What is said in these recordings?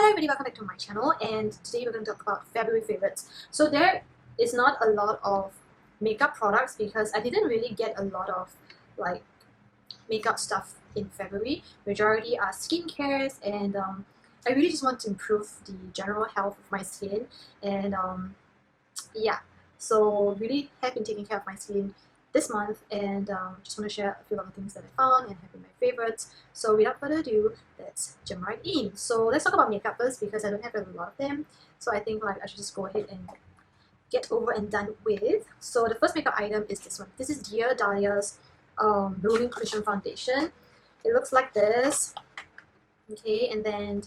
Hello everybody, welcome back to my channel, and today we're going to talk about February favorites. So there is not a lot of makeup products because I didn't really get a lot of like makeup stuff in February. Majority are skincares, and I really just want to improve the general health of my skin, and yeah, so really have been taking care of my skin this month, and just want to share a few other things that I found and have been my favorites. So without further ado, let's jump right in. So let's talk about makeup first because I don't have a lot of them. So I think like I should just go ahead and get over and done with. So the first makeup item is this one. This is Dahlia's Rolling Cushion Foundation. It looks like this. Okay, and then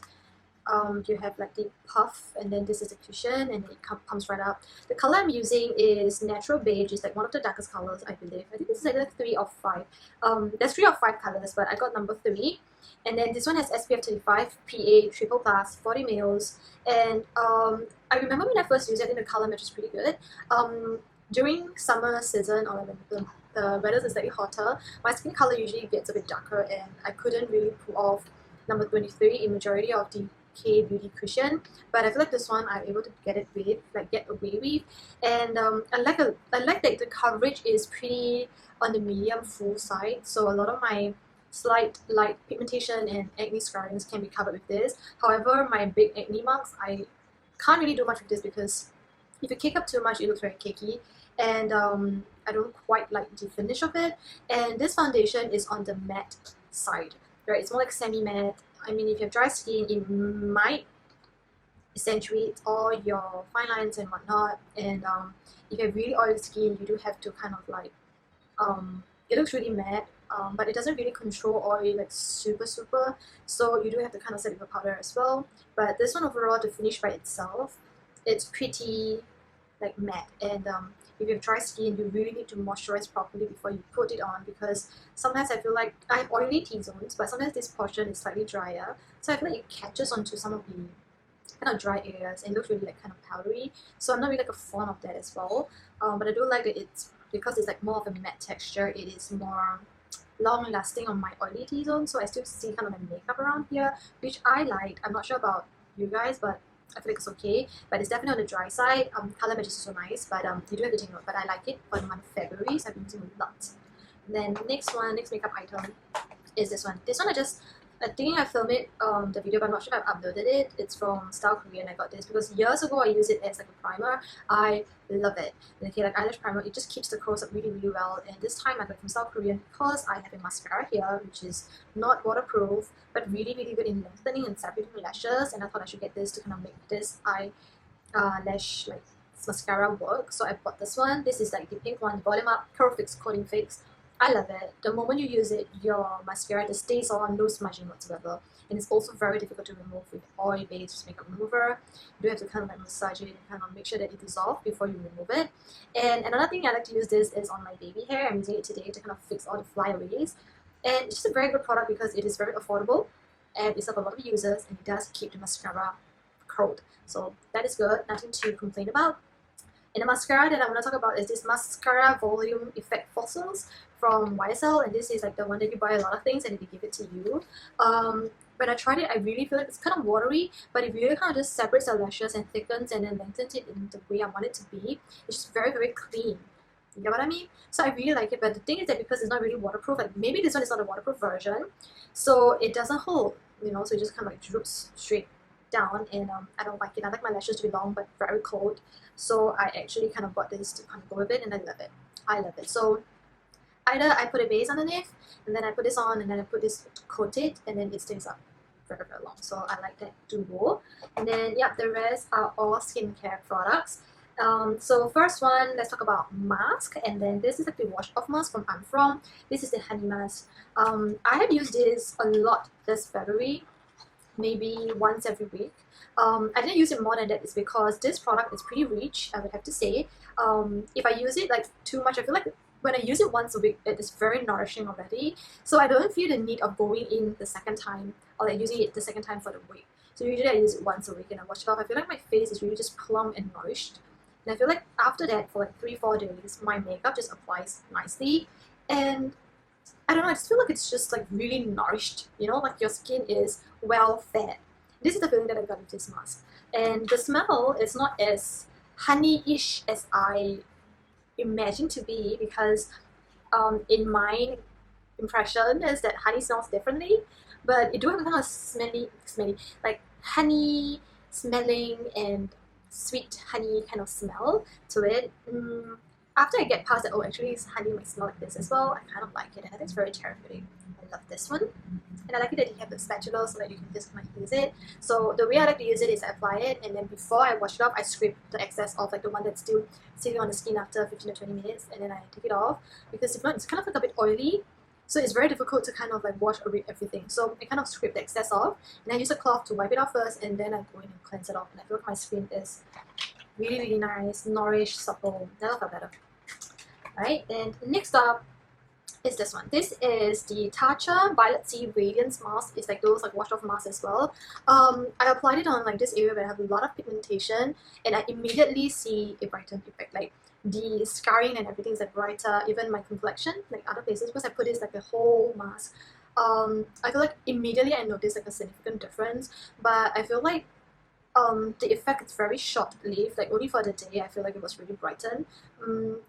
you have like the puff, and then this is the cushion, and it comes right up. The color I'm using is Natural Beige. It's like one of the darkest colors, I believe. I think this is like 3 of 5. There's 3 of 5 colors, but I got number 3. And then this one has SPF 35, PA, triple plus, 40 mils. And I remember when I first used it, I think the color match was pretty good. During summer season, or when the weather is slightly hotter, my skin color usually gets a bit darker, and I couldn't really pull off number 23 in majority of the K beauty cushion, but I feel like this one I'm able to get away with, and I like that the coverage is pretty on the medium full side, so a lot of my slight light pigmentation and acne scarrings can be covered with this. However, my big acne marks, I can't really do much with this because if you cake up too much, it looks very cakey, and I don't quite like the finish of it. And this foundation is on the matte side, right? It's more like semi-matte. I mean, if you have dry skin, it might accentuate all your fine lines and whatnot. And if you have really oily skin, you do have to kind of like, it looks really matte, but it doesn't really control oil like super. So you do have to kind of set it with powder as well. But this one overall, the finish by itself, it's pretty like matte. And if you have dry skin, you really need to moisturize properly before you put it on, because sometimes I feel like I have oily T-zones, but sometimes this portion is slightly drier, so I feel like it catches onto some of the kind of dry areas and looks really like kind of powdery. So I'm not really like a fan of that as well. But I do like that it's, because it's like more of a matte texture, it is more long lasting on my oily T-zone, so I still see kind of the makeup around here, which I like. I'm not sure about you guys, but I feel like it's okay, but it's definitely on the dry side. Color match is so nice, but you do have to take note. But I like it for the month of February, so I've been using a lot. And then next makeup item is this one. This one I think I filmed it the video, but I'm not sure if I've uploaded it. It's from Style Korean. I got this because years ago I used it as like a primer. I love it. And okay, like eyelash primer, it just keeps the curls up really well. And this time I got it from Style Korean because I have a mascara here, which is not waterproof, but really good in lengthening and separating lashes. And I thought I should get this to kind of make this lash like mascara work. So I bought this one. This is like the pink one, Volume Up Curl Fix Coating Fix. I love it. The moment you use it, your mascara just stays on, no smudging whatsoever. And it's also very difficult to remove with oil-based makeup remover. You do have to kind of like massage it and kind of make sure that it dissolves before you remove it. And another thing I like to use this is on my baby hair. I'm using it today to kind of fix all the flyaways. And it's just a very good product because it is very affordable, and it's of a lot of users, and it does keep the mascara curled. So that is good, nothing to complain about. And the mascara that I want to talk about is this Mascara Volume Effect Fossils from YSL, and this is like the one that you buy a lot of things and they give it to you. When I tried it, I really feel like it's kind of watery, but it really kind of just separates the lashes and thickens and then lengthens it in the way I want it to be. It's just very clean. You get what I mean? So I really like it, but the thing is that because it's not really waterproof, like maybe this one is not a waterproof version, so it doesn't hold, you know, so it just kind of like droops straight down, and I don't like it. I like my lashes to be long but very cold, so I actually kind of bought this to kind of go with it, and I love it. I love it. So either I put a base underneath, and then I put this on, and then I put this to coat it, and then it stays up very long. So I like that duo. And then yeah, the rest are all skincare products. So first one, let's talk about mask, and then this is like the wash off mask from I'm From. This is the honey mask. I have used this a lot this February, maybe once every week. I didn't use it more than that. It's because this product is pretty rich, I would have to say. If I use it like too much, I feel like when I use it once a week, it is very nourishing already. So I don't feel the need of going in the second time, or like using it the second time for the week. So usually I use it once a week and I wash it off. I feel like my face is really just plump and nourished. And I feel like after that, for like 3-4 days, my makeup just applies nicely. And I don't know, I just feel like it's just like really nourished, you know, like your skin is well fed. this is the feeling that I got with this mask. And the smell is not as honey-ish as I imagined to be, because in my impression is that honey smells differently, but it do have a kind of smelly, like honey smelling and sweet honey kind of smell to it. After I get past that, oh, actually honey might smell like this as well, I kind of like it, and I think it's very therapeutic. I love this one. And I like it that you have the spatula so that you can just kind of use it. So the way I like to use it is I apply it, and then before I wash it off, I scrape the excess off, like the one that's still sitting on the skin after 15 to 20 minutes, and then I take it off, because if not, it's kind of like a bit oily. So it's very difficult to kind of like wash away everything. So I kind of scrape the excess off, and I use a cloth to wipe it off first, and then I go in and cleanse it off. And I feel like my skin is really, really nice, nourished, supple. That'll feel better. Alright, and next up is this one. This is the Tatcha Violet Sea Radiance Mask. It's like those like wash off masks as well. I applied it on like this area where I have a lot of pigmentation, and I immediately see a brightened effect. Like the scarring and everything is like brighter, even my complexion, like other places, because I put this like a whole mask. I feel like immediately I noticed like a significant difference, but I feel like the effect is very short-lived, like only for the day. I feel like it was really brightened.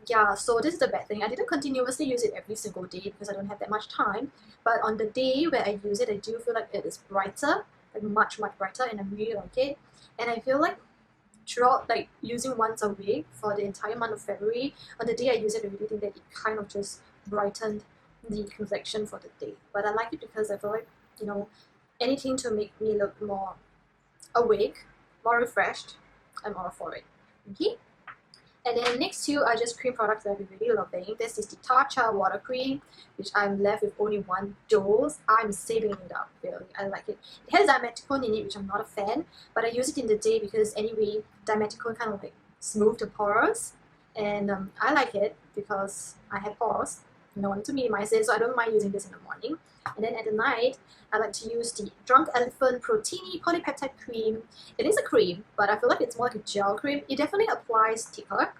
Yeah, so this is the bad thing. I didn't continuously use it every single day because I don't have that much time, but on the day where I use it, I do feel like it is brighter, like much brighter, and I really like it. And I feel like throughout like using once a week for the entire month of February, on the day I use it, I really think that it kind of just brightened the complexion for the day. But I like it because I feel like, you know, anything to make me look more awake, more refreshed, I'm all for it. Okay. And then next two are just cream products that I've been really loving. This is the Tatcha Water Cream, which I'm left with only one dose. I'm saving it up, really. I like it. It has dimethicone in it, which I'm not a fan, but I use it in the day because anyway, dimethicone kind of like smooth the pores, and I like it because I have pores. I want to minimize it, so I don't mind using this in the morning. And then at the night, I like to use the Drunk Elephant Proteiny Polypeptide Cream. It is a cream, but I feel like it's more like a gel cream. It definitely applies thicker,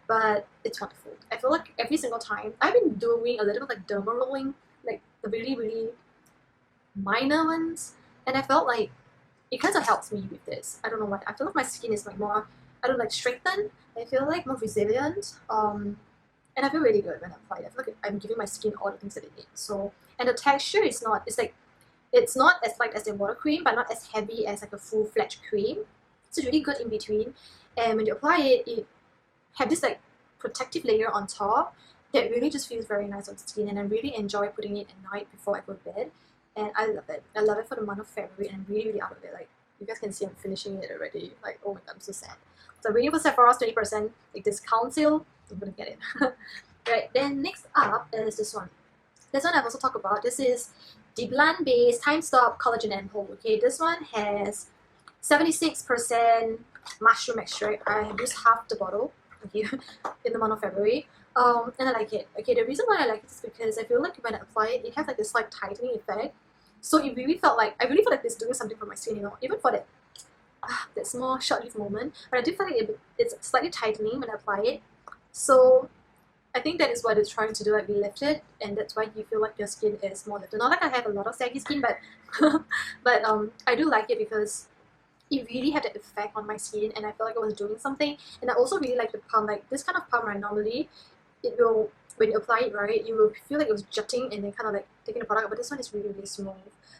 but it's wonderful. I feel like every single time, I've been doing a little bit like derma rolling, like the really, really minor ones, and I felt like it kind of helps me with this. I don't know why. I feel like my skin is like more, I don't like straightened. I feel like more resilient. And I feel really good when I apply it. I feel like I'm giving my skin all the things that it needs. So, and the texture is not, it's not as light as a water cream, but not as heavy as like a full-fledged cream. It's really good in between. And when you apply it, it have this like protective layer on top that really just feels very nice on the skin. And I really enjoy putting it at night before I go to bed. And I love it. I love it for the month of February, and I'm really, really out of it. Like, you guys can see I'm finishing it already. Like, oh my god, I'm so sad. So waiting for Sephora's 20% like discount sale. I'm gonna get it. Right, then next up is this one. This one I've also talked about. This is the plant-based Time Stop Collagen and Whole. Okay, this one has 76% mushroom extract. I have used half the bottle, okay, in the month of February. And I like it. Okay, the reason why I like it is because I feel like when I apply it, it has like this like tightening effect. So it really felt like, I really felt like it's doing something for my skin, you know, even for that small short-lived moment. But I do feel like it's slightly tightening when I apply it. So I think that is what it's trying to do, like be lifted, and that's why you feel like your skin is more lifted. Not like I have a lot of saggy skin, but but I do like it because it really had an effect on my skin, and I felt like I was doing something. And I also really like the pump. Like this kind of pump, right, normally it will, when you apply it, right, you will feel like it was jutting and then kind of like taking the product out, but this one is really, really smooth.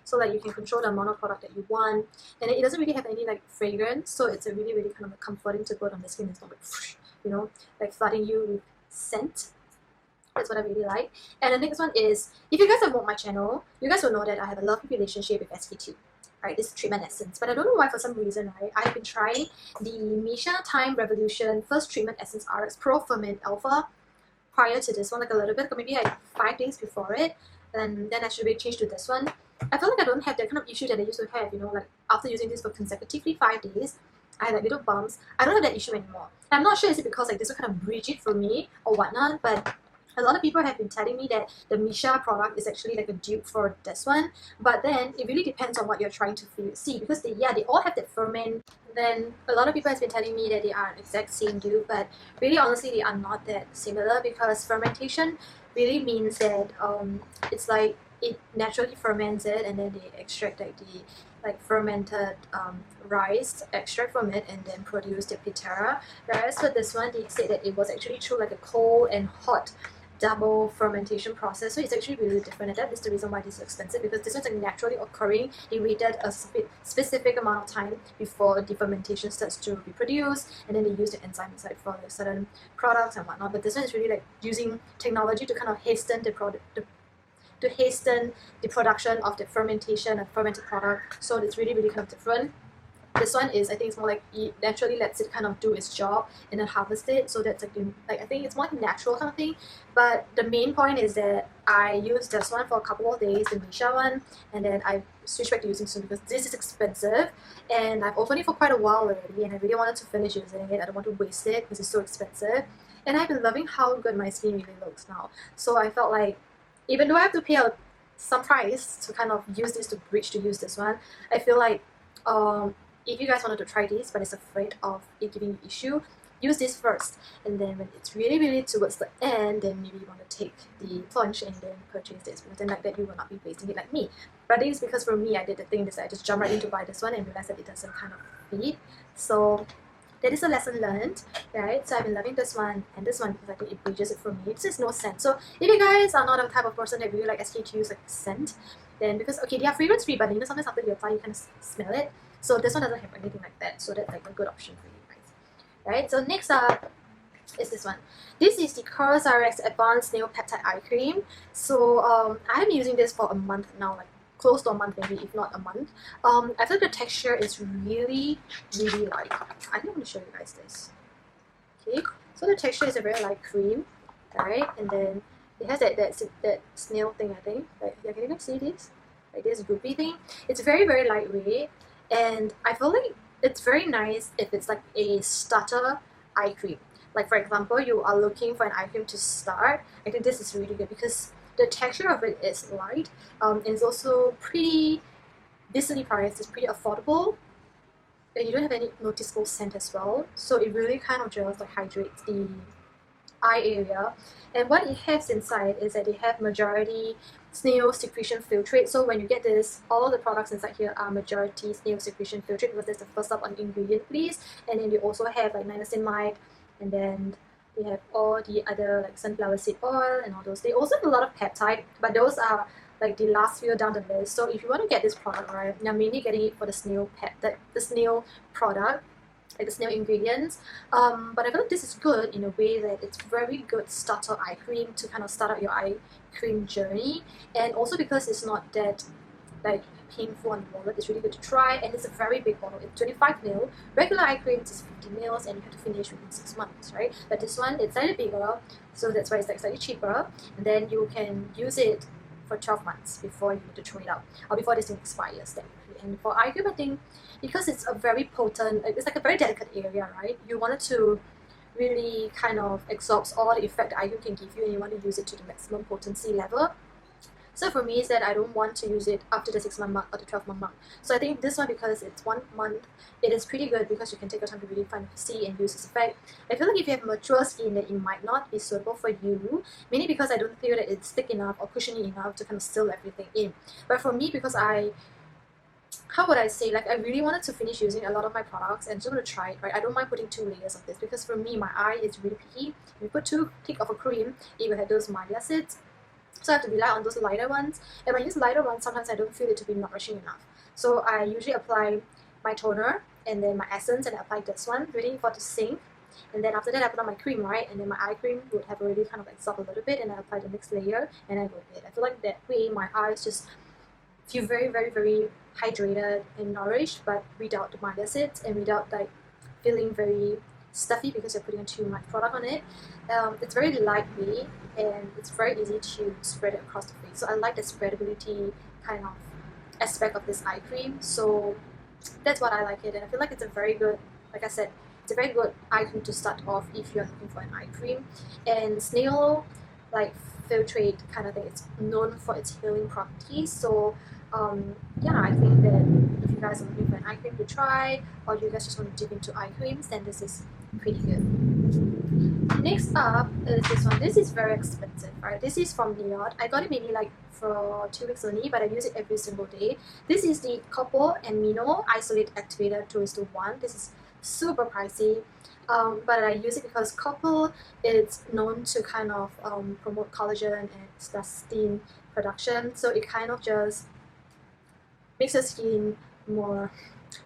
So like you can control the amount of product that you want, and it doesn't really have any like fragrance, so it's a really, really kind of like comforting to put on the skin. It's not like, you know, like flooding you with scent. That's what I really like. And the next one is, if you guys have watched my channel, you guys will know that I have a love relationship with SK2. Right, this treatment essence, but I don't know why, for some reason, right, I've been trying the Misha Time Revolution First Treatment Essence RX Pro Ferment Alpha prior to this one, like a little bit, maybe like 5 days before it, and then I should be changed to this one. I feel like I don't have that kind of issue that I used to have, you know, like after using this for consecutively 5 days, I had like little bumps. I don't have that issue anymore. I'm not sure is it because like this will kind of bridge it for me or whatnot, but a lot of people have been telling me that the Misha product is actually like a dupe for this one, but then it really depends on what you're trying to see, because they all have that ferment. Then a lot of people have been telling me that they are an exact same dupe, but really honestly they are not that similar, because fermentation really means that it's like it naturally ferments it, and then they extract like the fermented rice extract from it, and then produce the pitera. Whereas for this one, they said that it was actually through like a cold and hot double fermentation process, so it's actually really different, and that is the reason why this is expensive, because this one's like naturally occurring. They waited a specific amount of time before the fermentation starts to be produced, and then they use the enzyme inside for like certain products and whatnot. But this one is really like using technology to kind of hasten the to hasten the production of the fermentation and fermented product. So it's really kind of different. This one is, I think it's more like it naturally lets it kind of do its job and then harvest it. So that's like I think it's more like natural kind of thing. But the main point is that I used this one for a couple of days, the Misha one, and then I switched back to using soon because this is expensive, and I've opened it for quite a while already, and I really wanted to finish using it. I don't want to waste it because it's so expensive, and I've been loving how good my skin really looks now. So I felt like, even though I have to pay some price to kind of use this to bridge to use this one, I feel like if you guys wanted to try this but is afraid of it giving you issue, use this first, and then when it's really towards the end, then maybe you want to take the plunge and then purchase this, because then like that you will not be wasting it like me. But this is because for me, I did the thing that I just jumped right in to buy this one and realized that it doesn't kind of fit. So that is a lesson learned, right? So I've been loving this one and this one because I think it bridges it for me. This is no scent. So if you guys are not the type of person that really like SK2s like scent, then because okay, they are fragrance free, but you know sometimes after you apply you kind of smell it. So this one doesn't have anything like that. So that's like a good option for you guys, right? So next up is this one. This is the Cosrx Advanced Nail Peptide Eye Cream. So I'm using this for a month now, like close to a month maybe, if not a month. I feel the texture is really light. I think I'm going to show you guys this. Okay, so the texture is a very light cream, right? And then it has that snail thing, I think. Like, yeah, can you guys see this? Like this droopy thing. It's very lightweight, and I feel like it's very nice if it's like a starter eye cream. Like for example, you are looking for an eye cream to start. I think this is really good because the texture of it is light. It's also pretty decently priced. It's pretty affordable, and you don't have any noticeable scent as well. So it really kind of just like hydrates the eye area. And what it has inside is that they have majority snail secretion filtrate. So when you get this, all of the products inside here are majority snail secretion filtrate, because that's the first up on the ingredient list. And then they also have like niacinamide, and then they have all the other like sunflower seed oil and all those. They also have a lot of peptide, but those are like the last few down the list. So if you want to get this product, right, you're mainly getting it for the snail the snail product, like the snail ingredients. But I feel like this is good in a way that it's very good starter eye cream to kind of start out your eye cream journey, and also because it's not that like painful on the wallet, it's really good to try, and it's a very big bottle. It's 25 ml. Regular eye cream is 50 ml, and you have to finish within 6 months, right? But this one, it's slightly bigger, so that's why it's like slightly cheaper, and then you can use it for 12 months before you need to throw it out, or before this thing expires technically. And for eye cream, I think because it's a very potent, it's like a very delicate area, right? You want it to really kind of absorbs all the effect that eye cream can give you, and you want to use it to the maximum potency level. So for me, is that I don't want to use it after the 6-month mark or the 12-month mark. So I think this one, because it's 1 month, it is pretty good because you can take your time to really find see and use its effect. I feel like if you have mature skin, that it might not be suitable for you, mainly because I don't feel that it's thick enough or cushiony enough to kind of seal everything in. But for me, because how would I say, like I really wanted to finish using a lot of my products and just want to try it, right? I don't mind putting 2 layers of this, because for me, my eye is really picky. If you put too thick of a cream, it will have those mild acids. So I have to rely on those lighter ones, and when I use lighter ones, sometimes I don't feel it to be nourishing enough. So I usually apply my toner and then my essence, and I apply this one, waiting for it to sink. And then after that, I put on my cream, right? And then my eye cream would have already kind of like absorbed a little bit, and I apply the next layer, and I go with it. I feel like that way my eyes just feel very hydrated and nourished, but without the mild acids and without like feeling very stuffy because you're putting too much product on it. It's very lightweight, and it's very easy to spread it across the face. So I like the spreadability kind of aspect of this eye cream. So that's what I like it, and I feel like it's a very good, like I said, it's a very good eye cream to start off if you're looking for an eye cream. And snail like filtrate kind of thing, it's known for its healing properties. So yeah, I think that if you guys are looking for an eye cream to try, or you guys just want to dip into eye creams, then this is pretty good. Next up is this one. This is very expensive, right? This is from Niod. I got it maybe like for 2 weeks only, but I use it every single day. This is the Copper and Mino Isolate Activator 2:1. This is super pricey, but I use it because copper is known to kind of promote collagen and elastin production, so it kind of just makes your skin more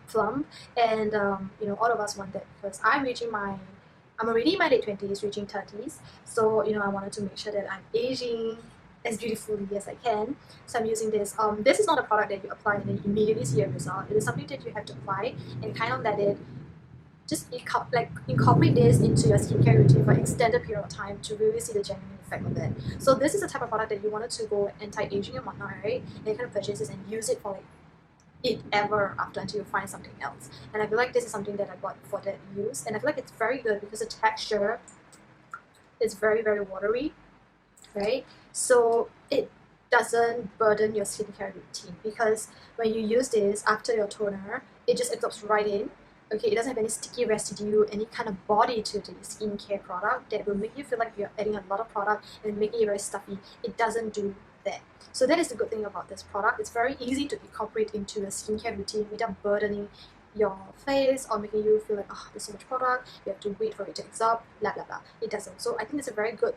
plump, and you know, all of us want that because I'm already in my late 20s, reaching 30s, so you know, I wanted to make sure that I'm aging as beautifully as I can. So I'm using this. This is not a product that you apply and then you immediately see a result. It is something that you have to apply and kind of let it just incorporate this into your skincare routine for an extended period of time to really see the genuine effect of it. So this is the type of product that you wanted to go anti-aging and whatnot, right? And you kind of purchase this and use it for like it ever after until you find something else. And I feel like this is something that I bought for that use, and I feel like it's very good because the texture is very, very watery, right? So it doesn't burden your skincare routine, because when you use this after your toner, it just absorbs right in. Okay, it doesn't have any sticky residue, any kind of body to the skincare product that will make you feel like you're adding a lot of product and making it very stuffy. It doesn't do that. So that is the good thing about this product. It's very easy to incorporate into your skincare routine without burdening your face or making you feel like, oh, there's so much product, you have to wait for it to absorb, blah blah blah. It doesn't. So I think it's a very good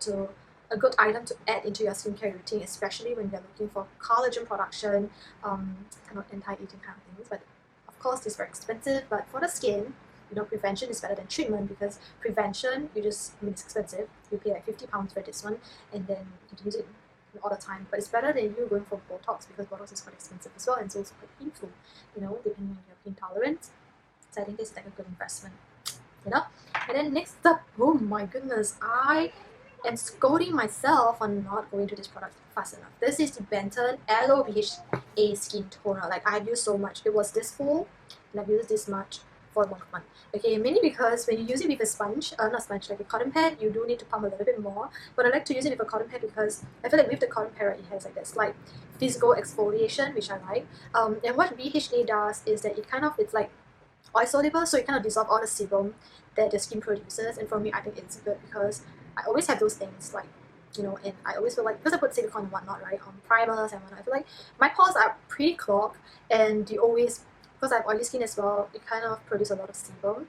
item to add into your skincare routine, especially when you're looking for collagen production, kind of anti-aging kind of things. But of course, it's very expensive. But for the skin, you know, prevention is better than treatment, because prevention, it's expensive. You pay like £50 for this one, and then you use it all the time. But it's better than you going for Botox, because Botox is quite expensive as well, and so it's quite painful, you know, depending on your pain tolerance. So I think this is like a good investment, you know. And then next up, oh my goodness, I am scolding myself on not going to this product fast enough. This is the Benton Aloe AHA skin toner. Like, I've used so much. It was this full, and I've used this much for a long month. Okay, mainly because when you use it with a sponge, not sponge, like a cotton pad, you do need to pump a little bit more. But I like to use it with a cotton pad because I feel like with the cotton pad, it has like that slight physical exfoliation, which I like. And what BHA does is that it's like oil soluble, so it kind of dissolves all the sebum that the skin produces. And for me, I think it's good because I always have those things, like, you know, and I always feel like, because I put silicone and whatnot, right, on primers and whatnot, I feel like my pores are pretty clogged, and you always, because I have oily skin as well, it kind of produces a lot of sebum,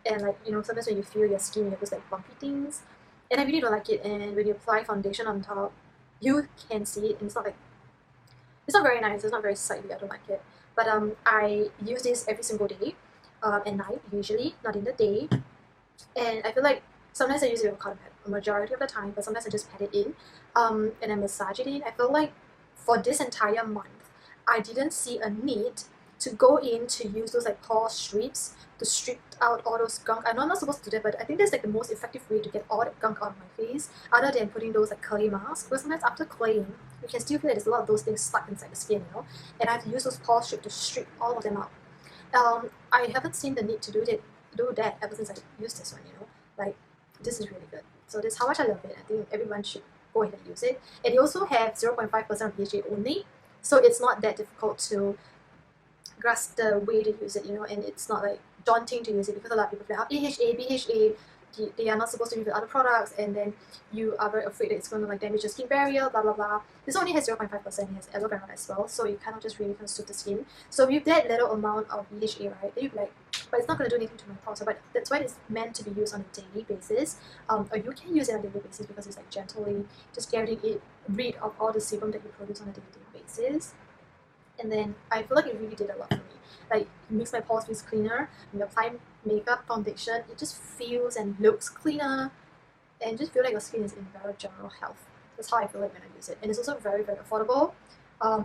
and like, you know, sometimes when you feel your skin, you have those like bumpy things, and I really don't like it. And when you apply foundation on top, you can see it, and it's not very nice, it's not very sightly, I don't like it. But I use this every single day, at night usually, not in the day, and I feel like sometimes I use it with a cotton pad, a majority of the time, but sometimes I just pat it in, and I massage it in. I feel like for this entire month, I didn't see a need to go in to use those like pore strips to strip out all those gunk. I know I'm not supposed to do that, but I think that's like the most effective way to get all that gunk out of my face, other than putting those like clay masks. Because sometimes after claying, you can still feel that there's a lot of those things stuck inside the skin, you know, and I have to use those pore strips to strip all of them out. I haven't seen the need to do that ever since I used this one, you know, like, this is really good. So this is how much I love it. I think everyone should go ahead and use it. And they also have 0.5% of BHA only, so it's not that difficult to grasp the way to use it, you know, and it's not like daunting to use it, because a lot of people feel AHA, BHA, they are not supposed to use with other products, and then you are very afraid that it's going to like damage your skin barrier, blah blah blah. This only has 0.5%, it has aloe vera as well, so it kind of just really can suit the skin. So with that little amount of BHA, right, then you'd be like, but it's not going to do anything to my pores. But that's why it's meant to be used on a daily basis, or you can use it on a daily basis, because it's like gently just getting it rid of all the sebum that you produce on a daily basis. And then I feel like it really did a lot for me. Like, it makes my pores feel cleaner. When you apply makeup, foundation, it just feels and looks cleaner, and just feel like your skin is in better general health. That's how I feel like when I use it. And it's also very, very affordable,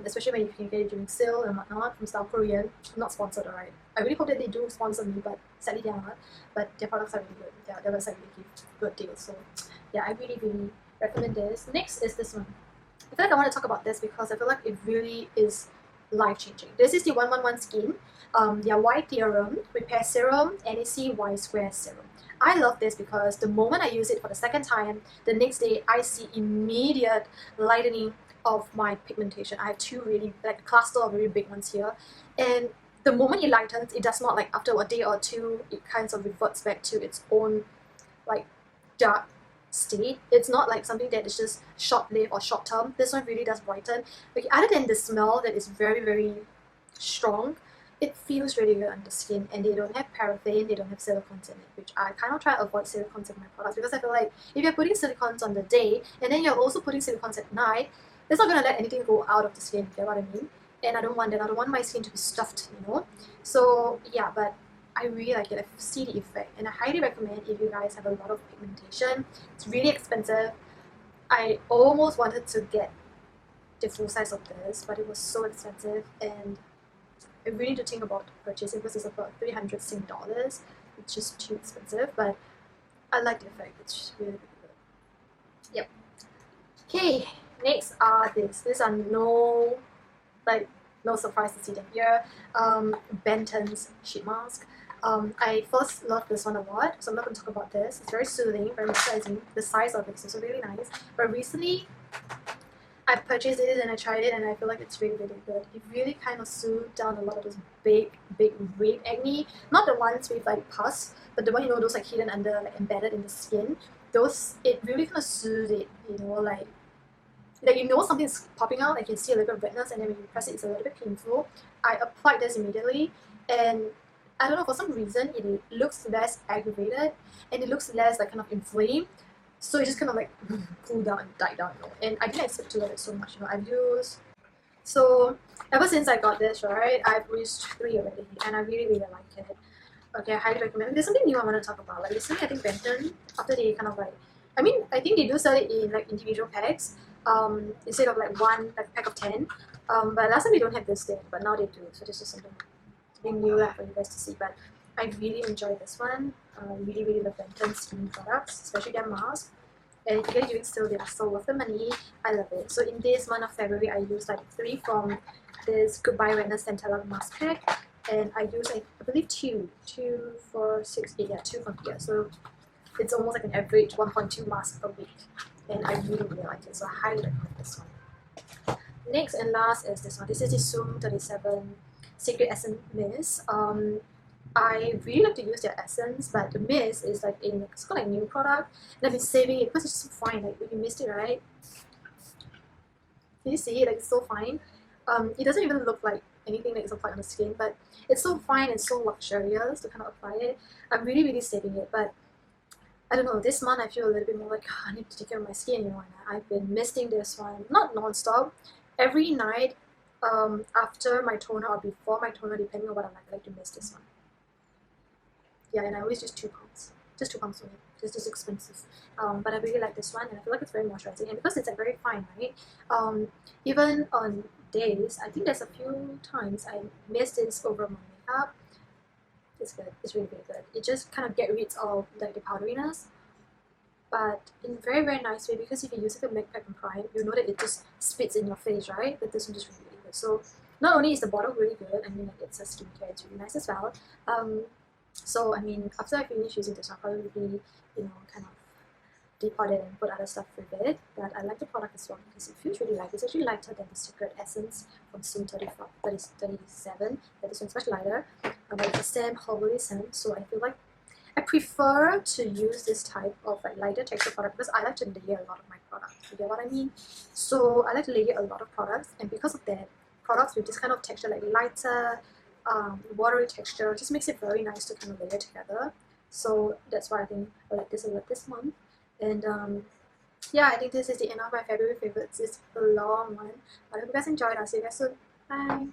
especially when you can get it during sale and whatnot from South Korean. I'm not sponsored, alright. I really hope that they do sponsor me, but sadly they are not. But their products are really good. Their website really gives good deals. So yeah, I really, really recommend this. Next is this one. I feel like I want to talk about this because I feel like it really is life-changing. This is the 111 Skin, their White Theorem Repair Serum, NAC Y Square Serum. I love this because the moment I use it for the second time, the next day I see immediate lightening of my pigmentation. I have two really, like, cluster of very big ones here, and the moment it lightens, it does not, like, after a day or two, it kind of reverts back to its own like dark state. It's not like something that is just short-lived or short-term. This one really does brighten. Okay, other than the smell that is very, very strong, it feels really good on the skin, and they don't have paraffin, they don't have silicones in it, which I kind of try to avoid silicones in my products, because I feel like if you're putting silicones on the day and then you're also putting silicones at night, it's not going to let anything go out of the skin, you get what I mean? And I don't want that. I don't want my skin to be stuffed, you know? So yeah, but I really like it. I see the effect, and I highly recommend if you guys have a lot of pigmentation. It's really expensive. I almost wanted to get the full size of this, but it was so expensive, and I really need to think about purchasing because it's about 300 Sing dollars, which is too expensive, but I like the effect. It's just really, really good. Yep. Okay, next are these. These are no surprise to see them here. Benton's sheet mask. I first loved this one a lot, so I'm not going to talk about this. It's very soothing, very moisturizing. The size of it is also really nice. But recently, I purchased it and I tried it, and I feel like it's really, really good. It really kind of soothed down a lot of those big red acne. Not the ones with like pus, but the one, you know, those like hidden under, like embedded in the skin. Those, it really kind of soothed it, you know, like you know something's popping out, like you see a little bit of redness, and then when you press it, it's a little bit painful. I applied this immediately, and I don't know, for some reason it looks less aggravated, and it looks less like kind of inflamed. So it just kind of like cooled down and died down, you know. And I didn't expect to love it so much, you know. I've used, so ever since I got this, right, I've used 3 already, and I really, really like it. Okay, I highly recommend. There's something new I want to talk about. Like recently, I think Benton, after they kind of like, I mean, I think they do sell it in like individual packs, instead of like one like pack of 10. But last time they don't have this thing, but now they do. So this is something new for you guys to see. But I really enjoyed this one. Really, really love Benton skin products, especially their mask. And if you get doing still, they are so worth the money. I love it. So in this month of February, I used like 3 from this Goodbye Redness Centella mask pack, and I used like, I believe 2, 4, 6, 8, yeah, 2 from here. So it's almost like an average 1.2 masks a week, and I really, really like it. So I highly recommend this one. Next and last is this one. This is the Zoom 37 Secret Essence Mist. I really like to use their essence, but the mist is like it's called like new product, and I've been saving it because it's so fine. Like when you mist it, right? Can you see it? Like it's so fine. It doesn't even look like anything that is applied on the skin, but it's so fine and so luxurious to kind of apply it. I'm really, really saving it, but I don't know. This month I feel a little bit more like I need to take care of my skin, you know. And I've been misting this one, not non-stop, every night. After my toner or before my toner, depending on what I like to mist this one. Yeah, and I always use £2. Just £2 only. It's just expensive. But I really like this one, and I feel like it's very moisturizing. And because it's like very fine, right? Even on days, I think there's a few times I mist this over my makeup. It's good. It's really, really good. It just kind of gets rid of like the powderiness, but in a very, very nice way, because if you use like a makeup and prime, you know that it just spits in your face, right? But this one just really, really good. So not only is the bottle really good, I mean like it's a skincare, it's really nice as well. So I mean, after I finish using this, I'll probably be, you know, kind of depot it and put other stuff with it. But I like the product as well because it feels really light. It's actually lighter than the Secret Essence from Zoom 37. But this one's much lighter. But it's a same herbal scent, so I feel like I prefer to use this type of like lighter texture product because I like to layer a lot of my products. You get what I mean? So I like to layer a lot of products, and because of that, products with this kind of texture, like lighter, watery texture, just makes it very nice to kind of layer together. So that's why I think I like this a lot this month. And yeah, I think this is the end of my February favorites. It's a long one, but I hope you guys enjoyed. I'll see you guys soon. Bye.